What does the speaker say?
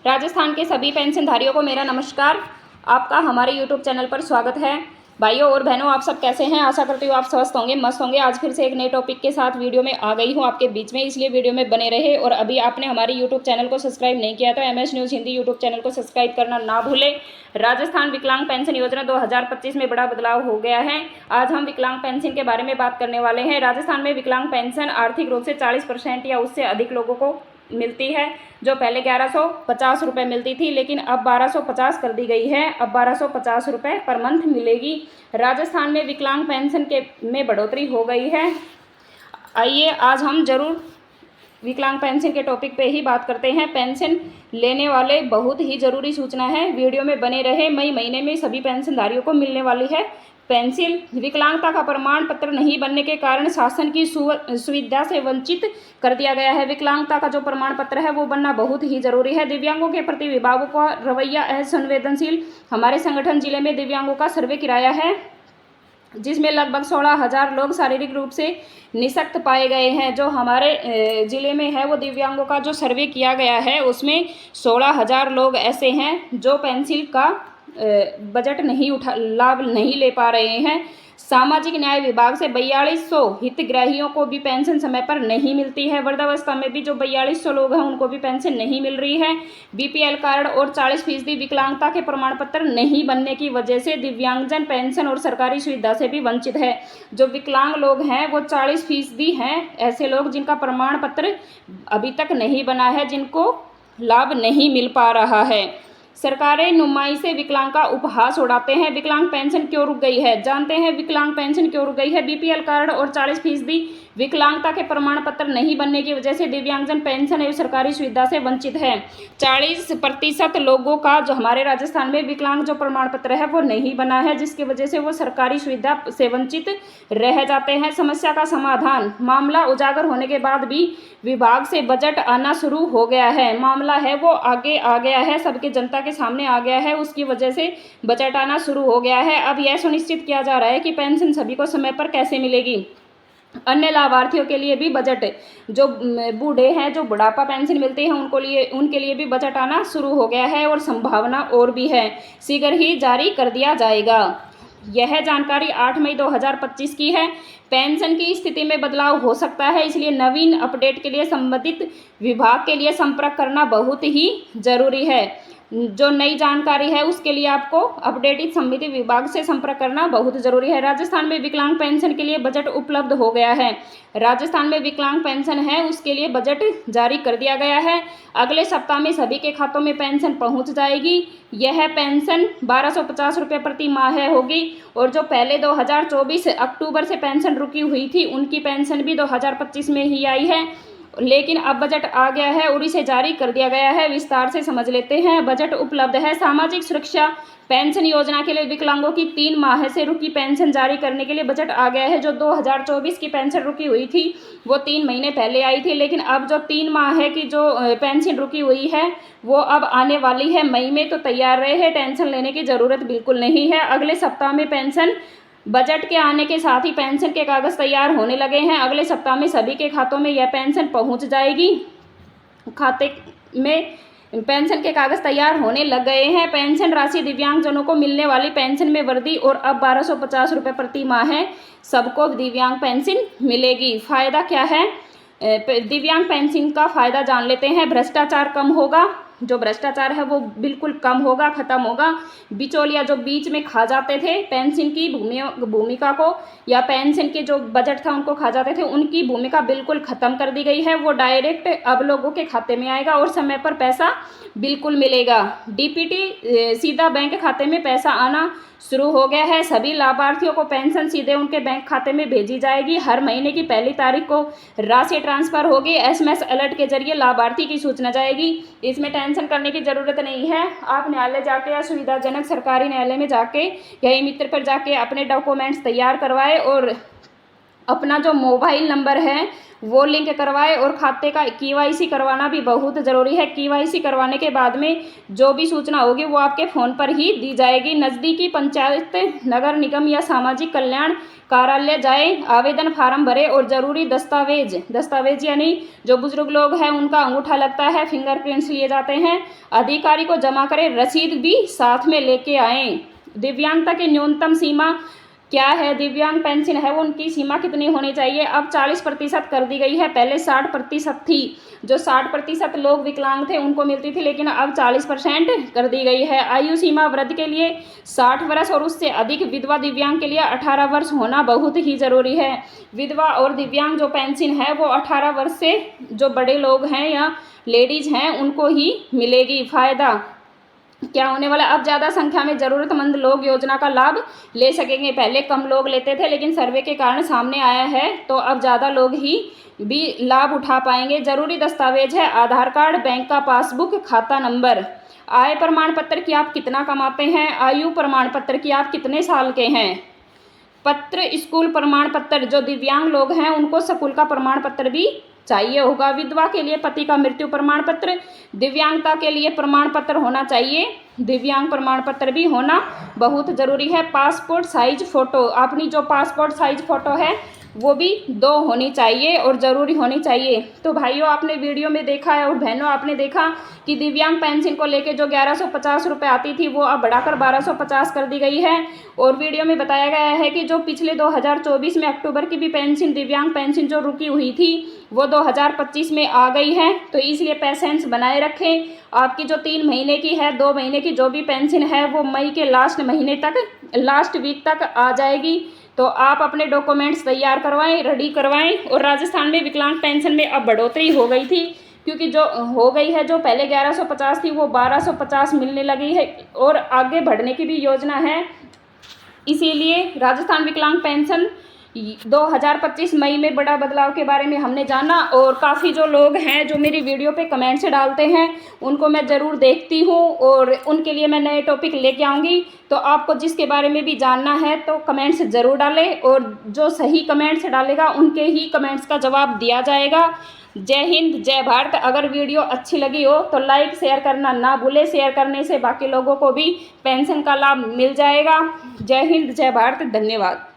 राजस्थान के सभी पेंशनधारियों को मेरा नमस्कार। आपका हमारे यूट्यूब चैनल पर स्वागत है। भाइयों और बहनों, आप सब कैसे हैं? आशा करती हूँ आप स्वस्थ होंगे, मस्त होंगे। आज फिर से एक नए टॉपिक के साथ वीडियो में आ गई हूँ आपके बीच में, इसलिए वीडियो में बने रहे। और अभी आपने हमारे यूट्यूब चैनल को सब्सक्राइब नहीं किया तो MS news Hindi YouTube channel को सब्सक्राइब करना ना भूलें। राजस्थान विकलांग पेंशन योजना 2025 में बड़ा बदलाव हो गया है। आज हम विकलांग पेंशन के बारे में बात करने वाले हैं। राजस्थान में विकलांग पेंशन आर्थिक रूप से 40% या उससे अधिक लोगों को मिलती है। जो पहले 1150 रुपये मिलती थी, लेकिन अब 1250 कर दी गई है। अब 1250 रुपये पर मंथ मिलेगी। राजस्थान में विकलांग पेंशन के में बढ़ोतरी हो गई है। आइए आज हम जरूर विकलांग पेंशन के टॉपिक पे ही बात करते हैं। पेंशन लेने वाले बहुत ही ज़रूरी सूचना है, वीडियो में बने रहे। मई महीने में सभी पेंशनधारियों को मिलने वाली है पेंशन। विकलांगता का प्रमाण पत्र नहीं बनने के कारण शासन की सुविधा से वंचित कर दिया गया है। विकलांगता का जो प्रमाण पत्र है वो बनना बहुत ही जरूरी है। दिव्यांगों के प्रति विभागों का रवैया असंवेदनशील। हमारे संगठन जिले में दिव्यांगों का सर्वे कराया है, जिसमें लगभग 16,000 लोग शारीरिक रूप से निशक्त पाए गए हैं। जो हमारे ज़िले में है वो दिव्यांगों का जो सर्वे किया गया है उसमें 16,000 लोग ऐसे हैं जो पेंशन का बजट लाभ नहीं ले पा रहे हैं। सामाजिक न्याय विभाग से 4200 हितग्राहियों को भी पेंशन समय पर नहीं मिलती है। वृद्धावस्था में भी जो 4200 लोग हैं उनको भी पेंशन नहीं मिल रही है। BPL कार्ड और 40% विकलांगता के प्रमाण पत्र नहीं बनने की वजह से दिव्यांगजन पेंशन और सरकारी सुविधा से भी वंचित है। जो विकलांग लोग हैं वो 40% हैं ऐसे लोग जिनका प्रमाण पत्र अभी तक नहीं बना है, जिनको लाभ नहीं मिल पा रहा है। सरकारें नुमाई से विकलांग का उपहास उड़ाते हैं। विकलांग पेंशन क्यों रुक गई है, जानते हैं विकलांग पेंशन क्यों रुक गई है। BPL कार्ड और 40% विकलांगता के प्रमाण पत्र नहीं बनने की वजह से दिव्यांगजन पेंशन एवं सरकारी सुविधा से वंचित है। 40% लोगों का जो हमारे राजस्थान में विकलांग जो प्रमाण पत्र है वो नहीं बना है, जिसकी वजह से वो सरकारी सुविधा से वंचित रह जाते हैं। समस्या का समाधान। मामला उजागर होने के बाद भी विभाग से बजट आना शुरू हो गया है। मामला है वो आगे आ गया है, सबके जनता के सामने आ गया है, उसकी वजह से बजट आना शुरू हो गया है। अब यह सुनिश्चित किया जा रहा है कि पेंशन सभी को समय पर कैसे मिलेगी। अन्य लाभार्थियों के लिए भी बजट, जो बूढ़े हैं, जो बुढ़ापा पेंशन मिलती है उनके लिए भी बजट आना शुरू हो गया है और संभावना और भी है, शीघ्र ही जारी कर दिया जाएगा। यह जानकारी 8 मई 2025 की है। पेंशन की स्थिति में बदलाव हो सकता है, इसलिए नवीन अपडेट के लिए संबंधित विभाग के लिए संपर्क करना बहुत ही जरूरी है। जो नई जानकारी है उसके लिए आपको अपडेटेड संबंधित विभाग से संपर्क करना बहुत जरूरी है। राजस्थान में विकलांग पेंशन के लिए बजट उपलब्ध हो गया है। राजस्थान में विकलांग पेंशन है उसके लिए बजट जारी कर दिया गया है। अगले सप्ताह में सभी के खातों में पेंशन पहुंच जाएगी। यह पेंशन 1250 रुपये प्रति माह होगी। और जो पहले 2024 अक्टूबर से पेंशन रुकी हुई थी उनकी पेंशन भी 2025 में ही आई है, लेकिन अब बजट आ गया है और इसे जारी कर दिया गया है। विस्तार से समझ लेते हैं। बजट उपलब्ध है। सामाजिक सुरक्षा पेंशन योजना के लिए विकलांगों की 3 माह से रुकी पेंशन जारी करने के लिए बजट आ गया है। जो 2024 की पेंशन रुकी हुई थी वो 3 महीने पहले आई थी, लेकिन अब जो 3 माह की जो पेंशन रुकी हुई है वो अब आने वाली है मई में। तो तैयार रहे, टेंशन लेने की ज़रूरत बिल्कुल नहीं है। अगले सप्ताह में पेंशन, बजट के आने के साथ ही पेंशन के कागज़ तैयार होने लगे हैं। अगले सप्ताह में सभी के खातों में यह पेंशन पहुंच जाएगी। खाते में पेंशन के कागज़ तैयार होने लग गए हैं। पेंशन राशि दिव्यांगजनों को मिलने वाली पेंशन में वृद्धि और अब 1250 रुपये प्रति माह है सबको दिव्यांग पेंशन मिलेगी। फ़ायदा क्या है? दिव्यांग पेंशन का फ़ायदा जान लेते हैं। भ्रष्टाचार कम होगा। जो भ्रष्टाचार है वो बिल्कुल कम होगा, ख़त्म होगा। बिचौलिया जो बीच में खा जाते थे पेंशन की भूमिका को, या पेंशन के जो बजट था उनको खा जाते थे, उनकी भूमिका बिल्कुल ख़त्म कर दी गई है। वो डायरेक्ट अब लोगों के खाते में आएगा और समय पर पैसा बिल्कुल मिलेगा। DPT सीधा बैंक खाते में पैसा आना शुरू हो गया है। सभी लाभार्थियों को पेंशन सीधे उनके बैंक खाते में भेजी जाएगी। हर महीने की पहली तारीख को राशि ट्रांसफ़र होगी। SMS अलर्ट के जरिए लाभार्थी की सूचना जाएगी। इसमें टेंशन करने की ज़रूरत नहीं है। आप न्यायालय जाके या सुविधाजनक सरकारी न्यायालय में जाके या ई मित्र पर जाके अपने डॉक्यूमेंट्स तैयार करवाए और अपना जो मोबाइल नंबर है वो लिंक करवाए और खाते का KYC करवाना भी बहुत ज़रूरी है। KYC करवाने के बाद में जो भी सूचना होगी वो आपके फ़ोन पर ही दी जाएगी। नज़दीकी पंचायत, नगर निगम या सामाजिक कल्याण कार्यालय जाएं, आवेदन फार्म भरें और ज़रूरी दस्तावेज यानी जो बुजुर्ग लोग हैं उनका अंगूठा लगता है, फिंगरप्रिंट्स लिए जाते हैं, अधिकारी को जमा करें, रसीद भी साथ में लेके आएँ। दिव्यांगता की न्यूनतम सीमा क्या है? दिव्यांग पेंशन है वो उनकी सीमा कितनी होनी चाहिए? अब 40% कर दी गई है, पहले 60% थी। जो 60% लोग विकलांग थे उनको मिलती थी, लेकिन अब 40% कर दी गई है। आयु सीमा वृद्ध के लिए 60 वर्ष और उससे अधिक, विधवा दिव्यांग के लिए 18 वर्ष होना बहुत ही ज़रूरी है। विधवा और दिव्यांग जो पेंशन है वो 18 वर्ष से जो बड़े लोग हैं या लेडीज़ हैं उनको ही मिलेगी। फ़ायदा क्या होने वाला? अब ज़्यादा संख्या में ज़रूरतमंद लोग योजना का लाभ ले सकेंगे। पहले कम लोग लेते थे, लेकिन सर्वे के कारण सामने आया है तो अब ज़्यादा लोग ही भी लाभ उठा पाएंगे। ज़रूरी दस्तावेज है आधार कार्ड, बैंक का पासबुक, खाता नंबर। आय प्रमाण पत्र कि आप कितना कमाते हैं। आयु प्रमाण पत्र कि आप कितने साल के हैं। पत्र स्कूल प्रमाण पत्र, जो दिव्यांग लोग हैं उनको स्कूल का प्रमाण पत्र भी चाहिए होगा। विधवा के लिए पति का मृत्यु प्रमाण पत्र, दिव्यांगता के लिए प्रमाण पत्र होना चाहिए, दिव्यांग प्रमाण पत्र भी होना बहुत ज़रूरी है। पासपोर्ट साइज फ़ोटो, अपनी जो पासपोर्ट साइज फ़ोटो है वो भी 2 होनी चाहिए और ज़रूरी होनी चाहिए। तो भाइयों आपने वीडियो में देखा है और बहनों आपने देखा कि दिव्यांग पेंशन को लेके जो 1150 रुपये आती थी वो अब बढ़ाकर 1250 कर दी गई है। और वीडियो में बताया गया है कि जो पिछले 2024 में अक्टूबर की भी पेंशन, दिव्यांग पेंशन जो रुकी हुई थी वो 2025 में आ गई है। तो इसलिए पेशेंस बनाए रखें। आपकी जो 3 महीने की है, 2 महीने की जो भी पेंशन है वो मई के लास्ट वीक तक आ जाएगी। तो आप अपने डॉक्यूमेंट्स तैयार करवाएं, रेडी करवाएं। और राजस्थान में विकलांग पेंशन में अब बढ़ोतरी हो गई थी, क्योंकि जो हो गई है, जो पहले 1150 थी वो 1250 मिलने लगी है और आगे बढ़ने की भी योजना है। इसीलिए राजस्थान विकलांग पेंशन 2025 मई में बड़ा बदलाव के बारे में हमने जाना। और काफ़ी जो लोग हैं जो मेरी वीडियो पे कमेंट्स डालते हैं उनको मैं ज़रूर देखती हूँ और उनके लिए मैं नए टॉपिक लेके आऊँगी। तो आपको जिसके बारे में भी जानना है तो कमेंट्स ज़रूर डालें और जो सही कमेंट्स डालेगा उनके ही कमेंट्स का जवाब दिया जाएगा। जय हिंद, जय भारत। अगर वीडियो अच्छी लगी हो तो लाइक शेयर करना ना भूलें। शेयर करने से बाकी लोगों को भी पेंशन का लाभ मिल जाएगा। जय हिंद, जय भारत। धन्यवाद।